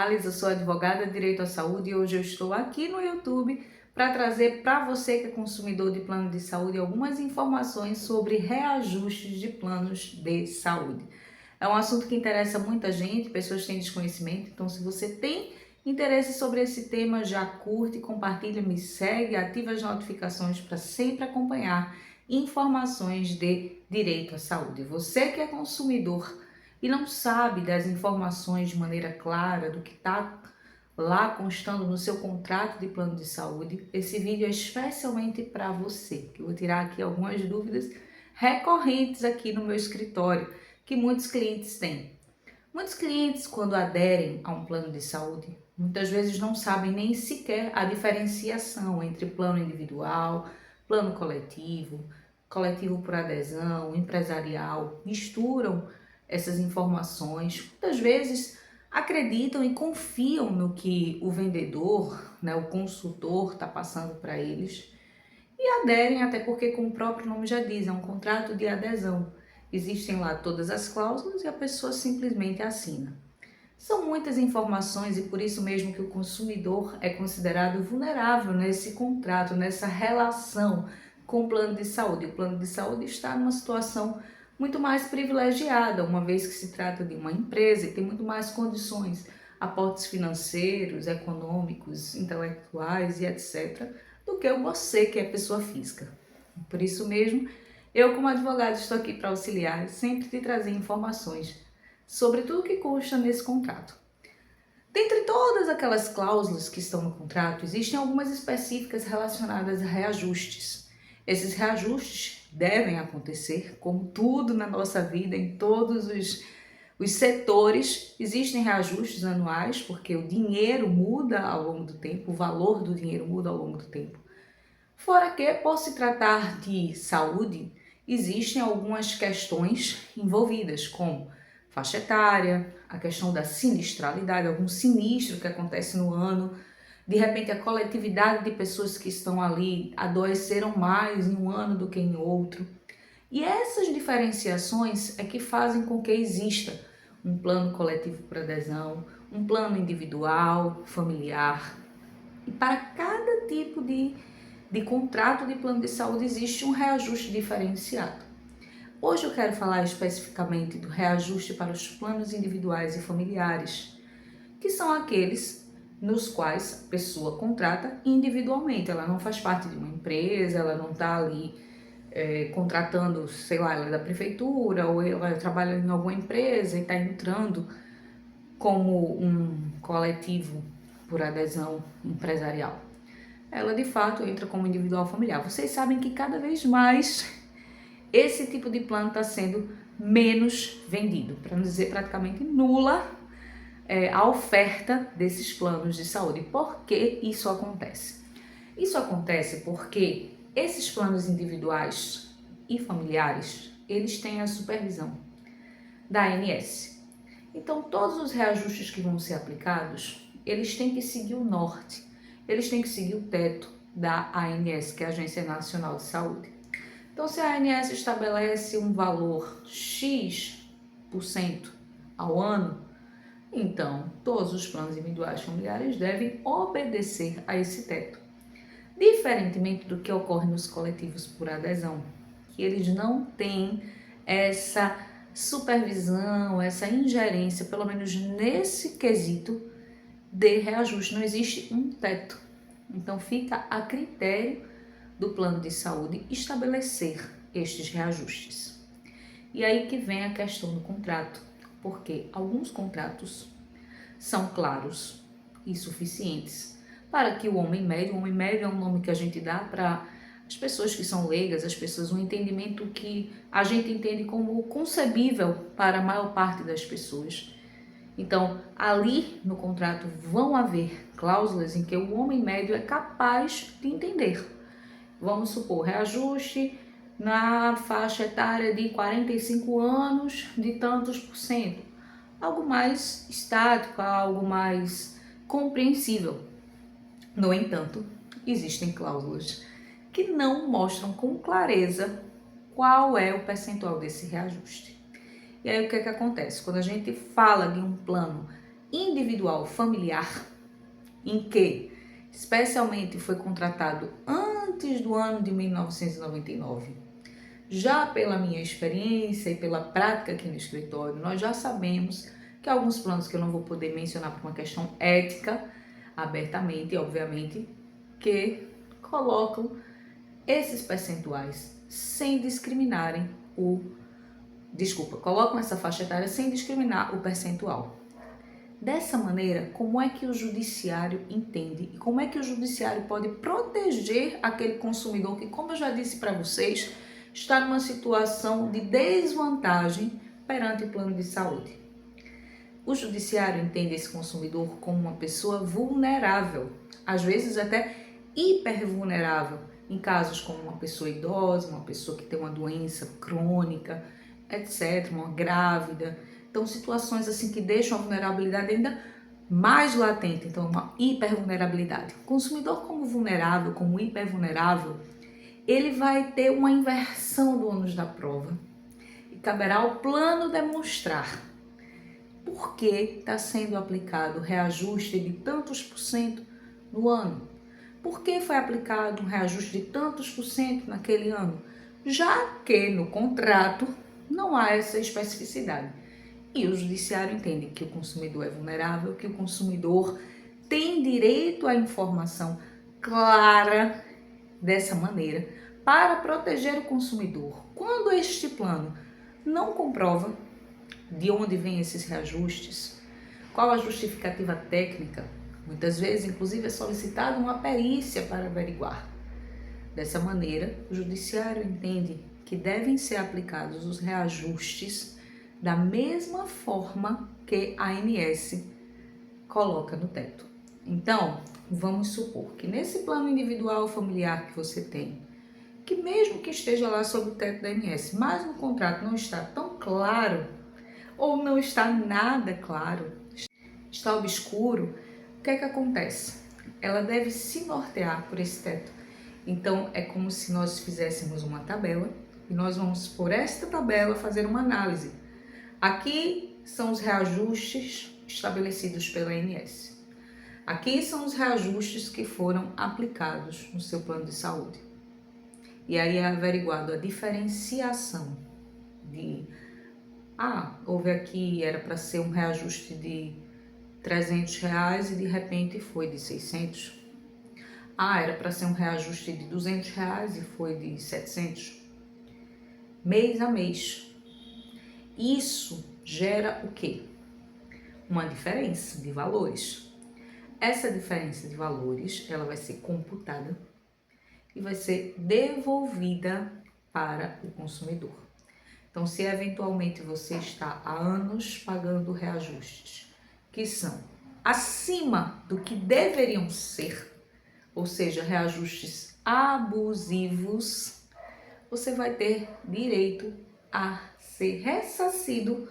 Eu sou advogada de Direito à Saúde e hoje eu estou aqui no YouTube para trazer para você que é consumidor de plano de saúde algumas informações sobre reajustes de planos de saúde. É um assunto que interessa muita gente, pessoas têm desconhecimento, então se você tem interesse sobre esse tema, já curte, compartilha, me segue, ativa as notificações para sempre acompanhar informações de direito à saúde. Você que é consumidor e não sabe das informações de maneira clara do que está lá constando no seu contrato de plano de saúde, esse vídeo é especialmente para você, que eu vou tirar aqui algumas dúvidas recorrentes aqui no meu escritório, que muitos clientes têm. Muitos clientes, quando aderem a um plano de saúde, muitas vezes não sabem nem sequer a diferenciação entre plano individual, plano coletivo, coletivo por adesão, empresarial, misturam essas informações, muitas vezes acreditam e confiam no que o vendedor, o consultor está passando para eles e aderem, até porque, como o próprio nome já diz, é um contrato de adesão. Existem lá todas as cláusulas e a pessoa simplesmente assina. São muitas informações e por isso mesmo que o consumidor é considerado vulnerável nesse contrato, nessa relação com o plano de saúde. O plano de saúde está numa situação muito mais privilegiada, uma vez que se trata de uma empresa e tem muito mais condições, aportes financeiros, econômicos, intelectuais e etc., do que você que é pessoa física. Por isso mesmo, eu como advogado estou aqui para auxiliar e sempre te trazer informações sobre tudo que consta nesse contrato. Dentre todas aquelas cláusulas que estão no contrato, existem algumas específicas relacionadas a reajustes. Esses reajustes devem acontecer, como tudo na nossa vida, em todos os setores. Existem reajustes anuais, porque o dinheiro muda ao longo do tempo, o valor do dinheiro muda ao longo do tempo. Fora que, por se tratar de saúde, existem algumas questões envolvidas, como faixa etária, a questão da sinistralidade, algum sinistro que acontece no ano, de repente a coletividade de pessoas que estão ali adoeceram mais em um ano do que em outro. E essas diferenciações é que fazem com que exista um plano coletivo por adesão, um plano individual, familiar. E para cada tipo de contrato de plano de saúde existe um reajuste diferenciado. Hoje eu quero falar especificamente do reajuste para os planos individuais e familiares, que são aqueles nos quais a pessoa contrata individualmente. Ela não faz parte de uma empresa, ela não está ali contratando, sei lá, ela é da prefeitura ou ela trabalha em alguma empresa e está entrando como um coletivo por adesão empresarial. Ela de fato entra como individual familiar. Vocês sabem que cada vez mais esse tipo de plano está sendo menos vendido, para não dizer praticamente nula a oferta desses planos de saúde. Por que isso acontece? Isso acontece porque esses planos individuais e familiares, eles têm a supervisão da ANS. Então, todos os reajustes que vão ser aplicados, eles têm que seguir o norte, eles têm que seguir o teto da ANS, que é a Agência Nacional de Saúde. Então, se a ANS estabelece um valor X% ao ano, então todos os planos individuais familiares devem obedecer a esse teto. Diferentemente do que ocorre nos coletivos por adesão, que eles não têm essa supervisão, essa ingerência, pelo menos nesse quesito de reajuste, não existe um teto. Então fica a critério do plano de saúde estabelecer estes reajustes. E aí que vem a questão do contrato, porque alguns contratos são claros e suficientes para que o homem médio é um nome que a gente dá para as pessoas que são leigas, as pessoas, um entendimento que a gente entende como concebível para a maior parte das pessoas. Então, ali no contrato vão haver cláusulas em que o homem médio é capaz de entender. Vamos supor, reajuste na faixa etária de 45 anos de tantos por cento. Algo mais estático, algo mais compreensível. No entanto, existem cláusulas que não mostram com clareza qual é o percentual desse reajuste. E aí o que acontece? Quando a gente fala de um plano individual familiar, em que especialmente foi contratado antes do ano de 1999, já pela minha experiência e pela prática aqui no escritório, nós já sabemos que alguns planos que eu não vou poder mencionar por uma questão ética, abertamente, obviamente, que colocam esses percentuais sem discriminarem colocam essa faixa etária sem discriminar o percentual. Dessa maneira, como é que o judiciário entende e como é que o judiciário pode proteger aquele consumidor que, como eu já disse para vocês, está numa situação de desvantagem perante o plano de saúde? O judiciário entende esse consumidor como uma pessoa vulnerável, às vezes até hipervulnerável, em casos como uma pessoa idosa, uma pessoa que tem uma doença crônica, etc., uma grávida. Então, situações assim que deixam a vulnerabilidade ainda mais latente, então uma hipervulnerabilidade. O consumidor como vulnerável, como hipervulnerável, ele vai ter uma inversão do ônus da prova e caberá ao plano demonstrar por que está sendo aplicado reajuste de tantos por cento no ano. Por que foi aplicado um reajuste de tantos por cento naquele ano? Já que no contrato não há essa especificidade. E o judiciário entende que o consumidor é vulnerável, que o consumidor tem direito à informação clara dessa maneira para proteger o consumidor. Quando este plano não comprova de onde vêm esses reajustes, qual a justificativa técnica, muitas vezes, inclusive, é solicitada uma perícia para averiguar. Dessa maneira, o judiciário entende que devem ser aplicados os reajustes da mesma forma que a ANS coloca no teto. Então, vamos supor que nesse plano individual familiar que você tem, que mesmo que esteja lá sob o teto da ANS, mas no contrato não está tão claro, ou não está nada claro, está obscuro, o que é que acontece? Ela deve se nortear por esse teto. Então, é como se nós fizéssemos uma tabela e nós vamos, por esta tabela, fazer uma análise. Aqui são os reajustes estabelecidos pela ANS. Aqui são os reajustes que foram aplicados no seu plano de saúde. E aí é averiguado a diferenciação de... houve aqui, era para ser um reajuste de R$300 e de repente foi de 600. Era para ser um reajuste de R$200 e foi de 700. Mês a mês. Isso gera o quê? Uma diferença de valores. Essa diferença de valores, ela vai ser computada e vai ser devolvida para o consumidor. Então, se eventualmente você está há anos pagando reajustes que são acima do que deveriam ser, ou seja, reajustes abusivos, você vai ter direito a ser ressarcido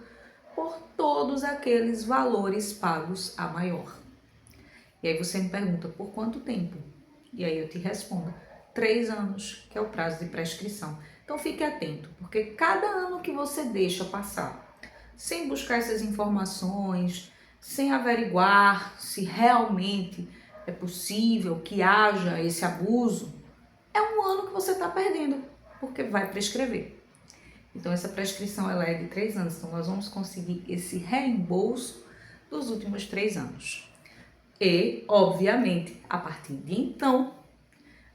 por todos aqueles valores pagos a maior. E aí você me pergunta, por quanto tempo? E aí eu te respondo, 3 anos, que é o prazo de prescrição. Então fique atento, porque cada ano que você deixa passar, sem buscar essas informações, sem averiguar se realmente é possível que haja esse abuso, é um ano que você está perdendo, porque vai prescrever. Então essa prescrição ela é de 3 anos, então nós vamos conseguir esse reembolso dos últimos 3 anos. E, obviamente, a partir de então,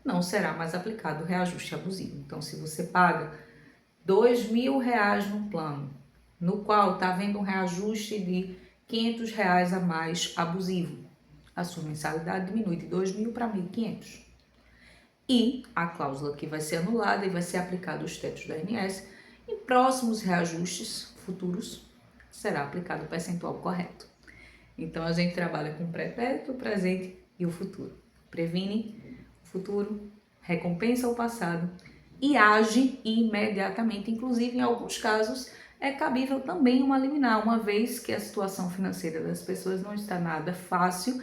não será mais aplicado o reajuste abusivo. Então, se você paga R$2.000 num plano, no qual está havendo um reajuste de R$500 a mais abusivo, a sua mensalidade diminui de 2.000 para 1.500. E a cláusula que vai ser anulada e vai ser aplicado os tetos da ANS, em próximos reajustes futuros, será aplicado o percentual correto. Então, a gente trabalha com o pretérito, o presente e o futuro. Previne o futuro, recompensa o passado e age imediatamente. Inclusive, em alguns casos, é cabível também uma liminar, uma vez que a situação financeira das pessoas não está nada fácil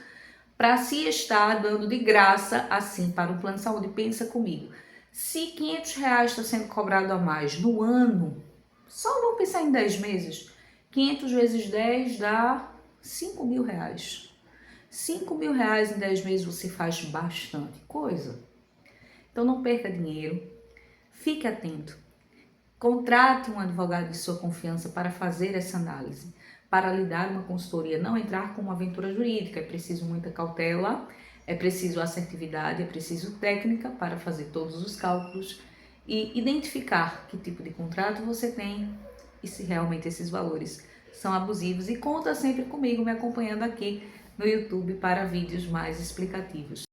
para se estar dando de graça assim para o plano de saúde. Pensa comigo, se R$500 está sendo cobrado a mais no ano, só vamos pensar em 10 meses, 500 vezes 10 dá R$ 5.000. R$ 5.000 em 10 meses você faz bastante coisa. Então não perca dinheiro, fique atento. Contrate um advogado de sua confiança para fazer essa análise, para lhe dar uma consultoria, não entrar com uma aventura jurídica. É preciso muita cautela, é preciso assertividade, é preciso técnica para fazer todos os cálculos e identificar que tipo de contrato você tem e se realmente esses valores são abusivos. E conta sempre comigo, me acompanhando aqui no YouTube para vídeos mais explicativos.